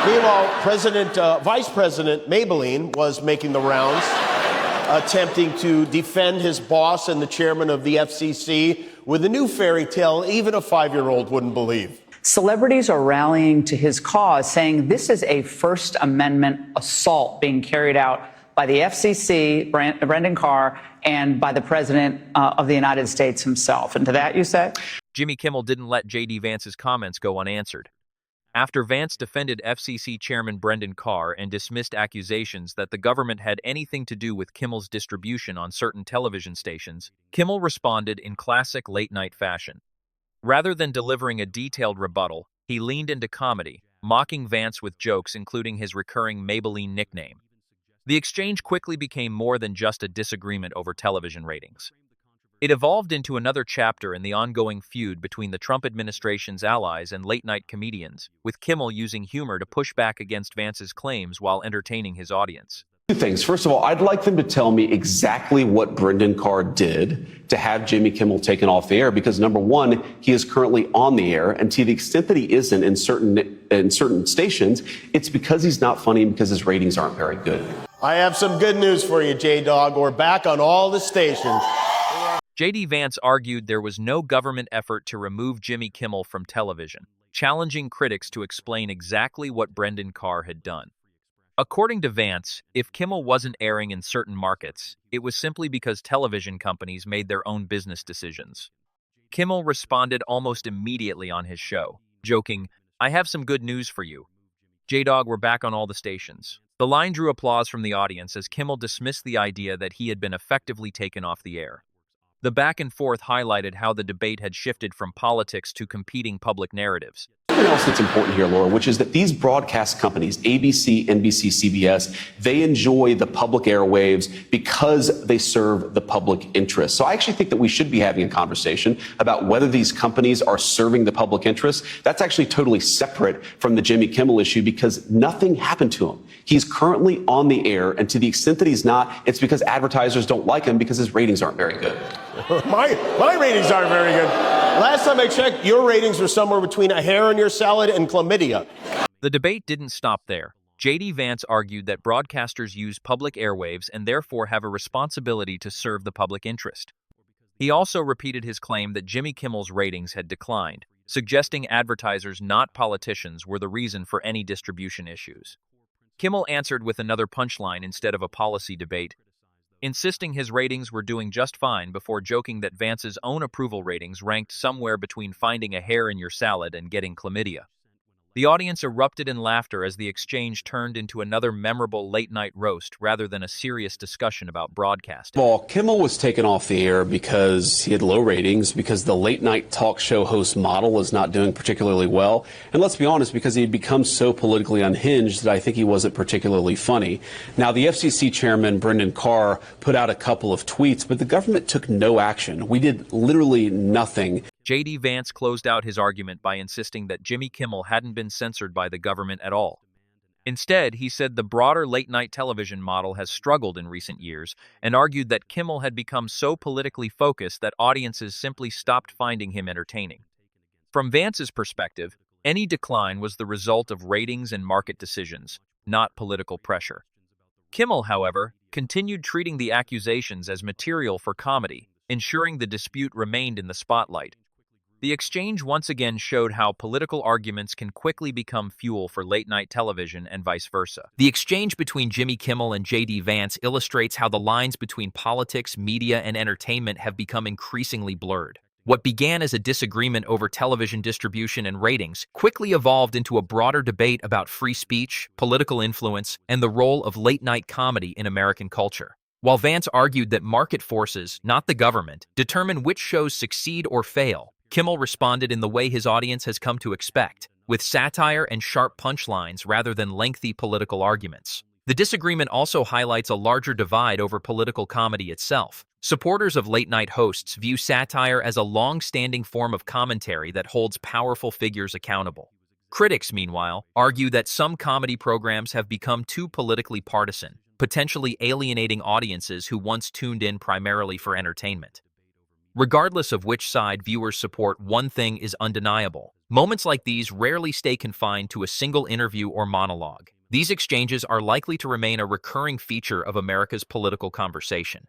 Meanwhile, Vice President Maybelline was making the rounds, attempting to defend his boss and the chairman of the FCC with a new fairy tale even a 5-year-old wouldn't believe. Celebrities are rallying to his cause, saying this is a First Amendment assault being carried out by the FCC, Brendan Carr, and by the President of the United States himself. And to that, you say? Jimmy Kimmel didn't let JD Vance's comments go unanswered. After Vance defended FCC Chairman Brendan Carr and dismissed accusations that the government had anything to do with Kimmel's distribution on certain television stations, Kimmel responded in classic late-night fashion. Rather than delivering a detailed rebuttal, he leaned into comedy, mocking Vance with jokes including his recurring Maybelline nickname. The exchange quickly became more than just a disagreement over television ratings. It evolved into another chapter in the ongoing feud between the Trump administration's allies and late-night comedians, with Kimmel using humor to push back against Vance's claims while entertaining his audience. Two things. First of all, I'd like them to tell me exactly what Brendan Carr did to have Jimmy Kimmel taken off the air, because number one, he is currently on the air, and to the extent that he isn't in certain stations, it's because he's not funny and because his ratings aren't very good. I have some good news for you, J-Dog. We're back on all the stations. JD Vance argued there was no government effort to remove Jimmy Kimmel from television, challenging critics to explain exactly what Brendan Carr had done. According to Vance, if Kimmel wasn't airing in certain markets, it was simply because television companies made their own business decisions. Kimmel responded almost immediately on his show, joking, "I have some good news for you. J-Dog, we're back on all the stations." The line drew applause from the audience as Kimmel dismissed the idea that he had been effectively taken off the air. The back and forth highlighted how the debate had shifted from politics to competing public narratives. Something else that's important here, Laura, which is that these broadcast companies, ABC, NBC, CBS, they enjoy the public airwaves because they serve the public interest. So I actually think that we should be having a conversation about whether these companies are serving the public interest. That's actually totally separate from the Jimmy Kimmel issue because nothing happened to him. He's currently on the air, and to the extent that he's not, it's because advertisers don't like him because his ratings aren't very good. My ratings aren't very good. Last time I checked, your ratings were somewhere between a hair in your salad and chlamydia. The debate didn't stop there. JD Vance argued that broadcasters use public airwaves and therefore have a responsibility to serve the public interest. He also repeated his claim that Jimmy Kimmel's ratings had declined, suggesting advertisers, not politicians, were the reason for any distribution issues. Kimmel answered with another punchline instead of a policy debate, insisting his ratings were doing just fine before joking that Vance's own approval ratings ranked somewhere between finding a hair in your salad and getting chlamydia. The audience erupted in laughter as the exchange turned into another memorable late-night roast rather than a serious discussion about broadcasting. Well, Kimmel was taken off the air because he had low ratings, because the late-night talk show host model is not doing particularly well, and let's be honest, because he had become so politically unhinged that I think he wasn't particularly funny. Now, the FCC chairman, Brendan Carr, put out a couple of tweets, but the government took no action. We did literally nothing. JD Vance closed out his argument by insisting that Jimmy Kimmel hadn't been censored by the government at all. Instead, he said the broader late-night television model has struggled in recent years and argued that Kimmel had become so politically focused that audiences simply stopped finding him entertaining. From Vance's perspective, any decline was the result of ratings and market decisions, not political pressure. Kimmel, however, continued treating the accusations as material for comedy, ensuring the dispute remained in the spotlight. The exchange once again showed how political arguments can quickly become fuel for late-night television and vice versa. The exchange between Jimmy Kimmel and JD Vance illustrates how the lines between politics, media, and entertainment have become increasingly blurred. What began as a disagreement over television distribution and ratings quickly evolved into a broader debate about free speech, political influence, and the role of late-night comedy in American culture. While Vance argued that market forces, not the government, determine which shows succeed or fail, Kimmel responded in the way his audience has come to expect, with satire and sharp punchlines rather than lengthy political arguments. The disagreement also highlights a larger divide over political comedy itself. Supporters of late-night hosts view satire as a long-standing form of commentary that holds powerful figures accountable. Critics, meanwhile, argue that some comedy programs have become too politically partisan, potentially alienating audiences who once tuned in primarily for entertainment. Regardless of which side viewers support, one thing is undeniable. Moments like these rarely stay confined to a single interview or monologue. These exchanges are likely to remain a recurring feature of America's political conversation.